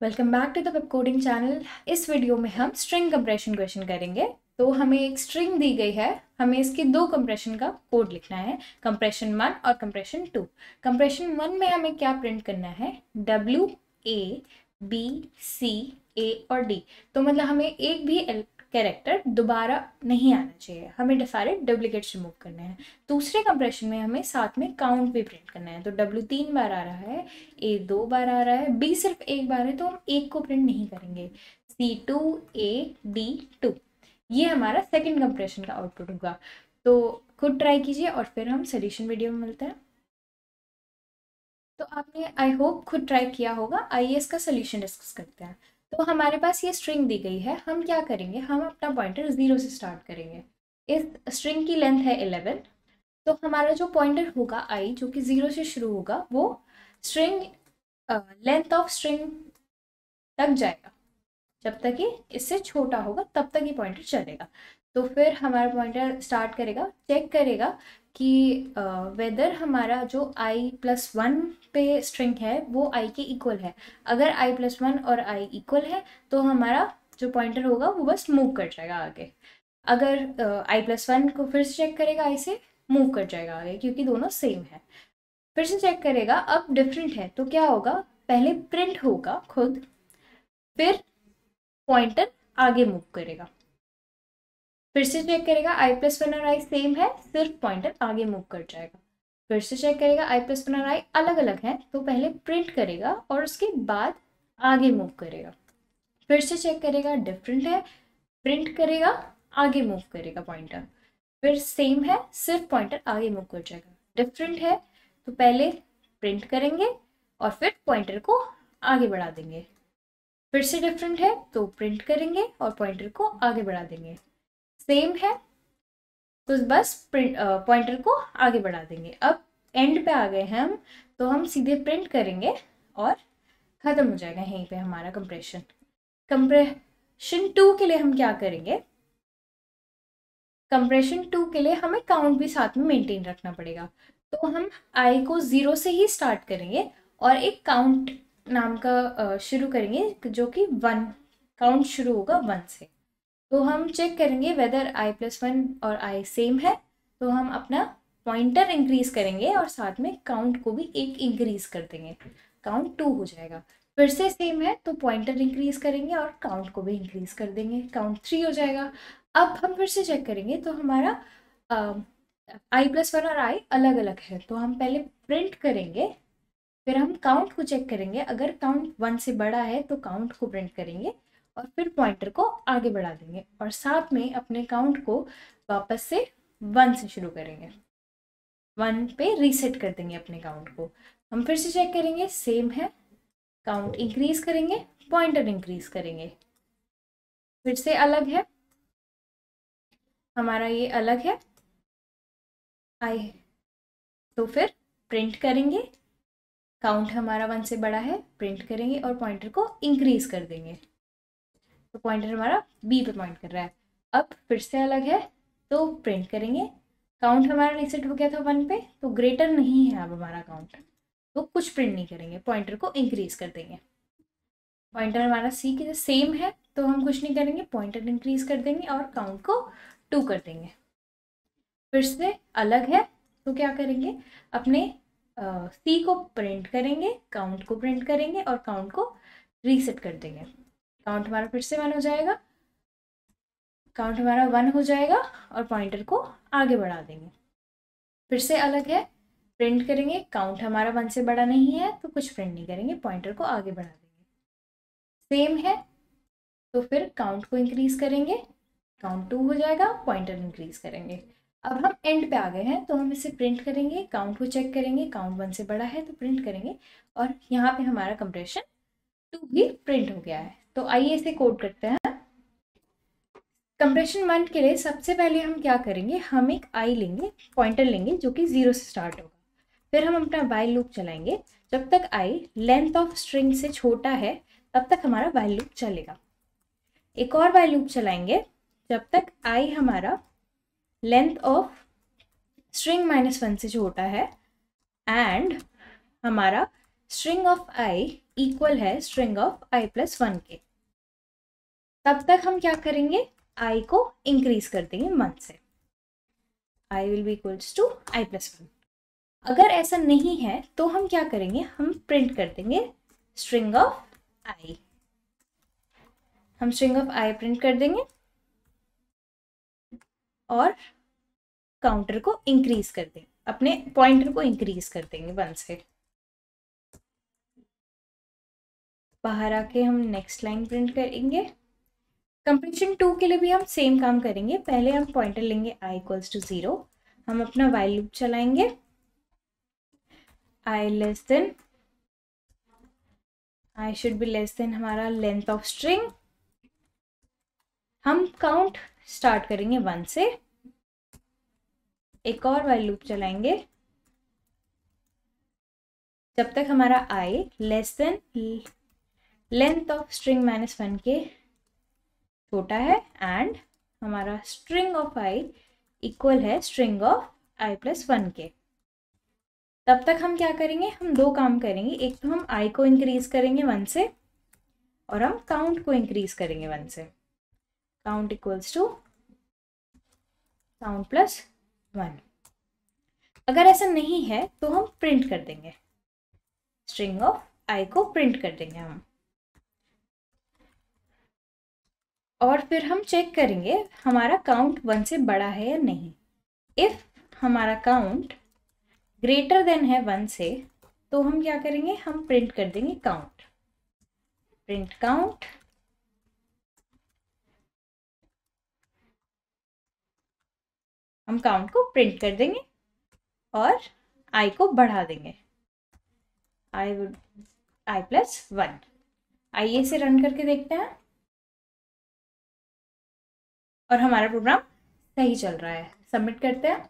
Welcome back to the web coding channel. इस video में हम स्ट्रिंग कंप्रेशन क्वेश्चन करेंगे। तो हमें एक स्ट्रिंग दी गई है, हमें इसके दो कंप्रेशन का कोड लिखना है, कंप्रेशन 1 और कंप्रेशन 2। कंप्रेशन 1 में हमें क्या प्रिंट करना है, W A B C A और D। तो मतलब हमें एक भी कैरेक्टर दोबारा नहीं आना चाहिए, हमें सारे डुप्लीकेट्स रिमूव करने हैं। दूसरे कंप्रेशन में हमें साथ में काउंट भी प्रिंट करना है। तो W 3 बार आ रहा है, A 2 बार आ रहा है, B सिर्फ एक बार है, तो हम एक को प्रिंट नहीं करेंगे। C2 A D 2 ये हमारा सेकंड कंप्रेशन का आउटपुट होगा। तो खुद ट्राई कीजिए और फिर हम सोल्यूशन वीडियो में मिलते हैं। तो आपने आई होप खुद ट्राई किया होगा। आइए इसका सोल्यूशन डिस्कस करते हैं। तो हमारे पास ये स्ट्रिंग दी गई है, हम क्या करेंगे, हम अपना पॉइंटर 0 से स्टार्ट करेंगे। इस स्ट्रिंग की लेंथ है 11। तो हमारा जो पॉइंटर होगा i, जो कि 0 से शुरू होगा, वो स्ट्रिंग लेंथ ऑफ स्ट्रिंग तक जाएगा। जब तक कि इससे छोटा होगा तब तक ये पॉइंटर चलेगा। तो फिर हमारा पॉइंटर स्टार्ट करेगा, चेक करेगा कि वेदर हमारा जो i+1 पे स्ट्रिंग है वो i के इक्वल है। अगर i+1 और i इक्वल है तो हमारा जो पॉइंटर होगा वो बस मूव कर जाएगा आगे। अगर i+1 को फिर से चेक करेगा, i से मूव कर जाएगा आगे, क्योंकि दोनों सेम है। फिर से चेक करेगा, अब डिफरेंट है तो क्या होगा, पहले प्रिंट होगा खुद, फिर पॉइंटर आगे मूव करेगा। फिर से चेक करेगा, i+1 और i सेम है, सिर्फ पॉइंटर आगे मूव कर जाएगा। फिर से चेक करेगा, i+1 और i अलग अलग हैं, तो पहले प्रिंट करेगा और उसके बाद आगे मूव करेगा। फिर से चेक करेगा, डिफरेंट है, प्रिंट करेगा, आगे मूव करेगा पॉइंटर। फिर सेम है, सिर्फ पॉइंटर आगे मूव कर जाएगा। डिफरेंट है तो पहले प्रिंट करेंगे और फिर पॉइंटर को आगे बढ़ा देंगे। फिर से डिफरेंट है तो प्रिंट करेंगे और पॉइंटर को आगे बढ़ा देंगे। सेम है तो बस पॉइंटर को आगे बढ़ा देंगे। अब एंड पे आ गए हैं हम, तो हम सीधे प्रिंट करेंगे और ख़त्म हो जाएगा यहीं पे हमारा कंप्रेशन। कंप्रेशन 2 के लिए हम क्या करेंगे, कंप्रेशन 2 के लिए हमें काउंट भी साथ में मेंटेन रखना पड़ेगा। तो हम i को 0 से ही स्टार्ट करेंगे और एक काउंट नाम का शुरू करेंगे, जो कि 1, काउंट शुरू होगा 1 से। तो हम चेक करेंगे वेदर i+1 और i सेम है, तो हम अपना पॉइंटर इंक्रीज करेंगे और साथ में काउंट को भी एक इंक्रीज कर देंगे, काउंट 2 हो जाएगा। फिर से सेम है तो पॉइंटर इंक्रीज करेंगे और काउंट को भी इंक्रीज कर देंगे, काउंट 3 हो जाएगा। अब हम फिर से चेक करेंगे तो हमारा i+1 और i अलग अलग है, तो हम पहले प्रिंट करेंगे, फिर हम काउंट को चेक करेंगे। अगर काउंट 1 से बड़ा है तो काउंट को प्रिंट करेंगे और फिर पॉइंटर को आगे बढ़ा देंगे और साथ में अपने काउंट को वापस से 1 से शुरू करेंगे, 1 पे रीसेट कर देंगे अपने काउंट को। हम फिर से चेक करेंगे, सेम है, काउंट इंक्रीज करेंगे, पॉइंटर इंक्रीज करेंगे। फिर से अलग है, हमारा ये अलग है आई, तो फिर प्रिंट करेंगे, काउंट हमारा 1 से बड़ा है, प्रिंट करेंगे और पॉइंटर को इंक्रीज कर देंगे। तो पॉइंटर हमारा बी पे पॉइंट कर रहा है। अब फिर से अलग है तो प्रिंट करेंगे, काउंट हमारा रीसेट हो गया था 1 पे, तो ग्रेटर नहीं है अब हमारा काउंट, तो कुछ प्रिंट नहीं करेंगे, पॉइंटर को इंक्रीज कर देंगे। पॉइंटर हमारा सी के सेम है तो हम कुछ नहीं करेंगे, पॉइंटर इंक्रीज कर देंगे और काउंट को 2 कर देंगे। फिर से अलग है तो क्या करेंगे, अपने सी को प्रिंट करेंगे, काउंट को प्रिंट करेंगे और काउंट को रीसेट कर देंगे। काउंट हमारा फिर से 1 हो जाएगा, काउंट हमारा 1 हो जाएगा और पॉइंटर को आगे बढ़ा देंगे। फिर से अलग है, प्रिंट करेंगे, काउंट हमारा 1 से बड़ा नहीं है तो कुछ प्रिंट नहीं करेंगे, पॉइंटर को आगे बढ़ा देंगे। सेम है तो फिर काउंट को इंक्रीज करेंगे, काउंट 2 हो जाएगा, पॉइंटर इंक्रीज करेंगे। अब हम एंड पे आ गए हैं तो हम इसे प्रिंट करेंगे, काउंट को चेक करेंगे, काउंट 1 से बड़ा है तो प्रिंट करेंगे और यहाँ पे हमारा कंप्रेशन 2 भी प्रिंट हो गया है। तो आइए इसे कोड करते हैं। कंप्रेशन 1 के लिए सबसे पहले हम क्या करेंगे, हम एक i लेंगे, पॉइंटर लेंगे जो कि 0 से स्टार्ट होगा। फिर हम अपना while लूप चलाएंगे, जब तक i लेंथ ऑफ स्ट्रिंग से छोटा है तब तक हमारा while लूप चलेगा। एक और while लूप चलाएंगे जब तक i हमारा लेंथ ऑफ स्ट्रिंग -1 से छोटा है एंड हमारा स्ट्रिंग ऑफ i इक्वल है स्ट्रिंग ऑफ i प्लस 1 के। तब तक हम क्या करेंगे, i को इंक्रीज कर देंगे 1 से, i will be equals to i plus 1। अगर ऐसा नहीं है तो हम क्या करेंगे, हम प्रिंट कर देंगे स्ट्रिंग ऑफ i। हम स्ट्रिंग ऑफ i प्रिंट कर देंगे और काउंटर को इंक्रीज कर देंगे, अपने पॉइंटर को इंक्रीज कर देंगे 1 से। बाहर आके हम नेक्स्ट लाइन प्रिंट करेंगे। कंप्रेशन 2 के लिए भी हम सेम काम करेंगे। पहले हम पॉइंटर लेंगे i इक्वल्स टू 0, हम अपना while लूप चलाएंगे, i less than, i should be less than हमारा लेंथ ऑफ स्ट्रिंग। हम काउंट स्टार्ट करेंगे 1 से, एक और while लूप चलाएंगे जब तक हमारा i less than length of string minus 1 के छोटा है, एंड हमारा स्ट्रिंग ऑफ i इक्वल है स्ट्रिंग ऑफ i प्लस 1 के। तब तक हम क्या करेंगे, हम दो काम करेंगे। एक तो हम i को इंक्रीज करेंगे 1 से, और हम काउंट को इंक्रीज करेंगे 1 से। Count equals to count plus 1। अगर ऐसा नहीं है तो हम प्रिंट कर देंगे, स्ट्रिंग ऑफ i को प्रिंट कर देंगे हम, और फिर हम चेक करेंगे हमारा काउंट 1 से बड़ा है या नहीं। इफ हमारा काउंट ग्रेटर देन है 1 से, तो हम क्या करेंगे, हम प्रिंट कर देंगे काउंट, प्रिंट काउंट। हम काउंट को प्रिंट कर देंगे और i को बढ़ा देंगे, i प्लस 1। आइए इसे रन करके देखते हैं, और हमारा प्रोग्राम सही चल रहा है। सबमिट करते हैं।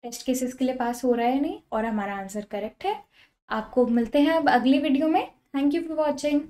टेस्ट केसेस के लिए पास हो रहा है नहीं, और हमारा आंसर करेक्ट है। आपको मिलते हैं अब अगली वीडियो में। Thank you for watching.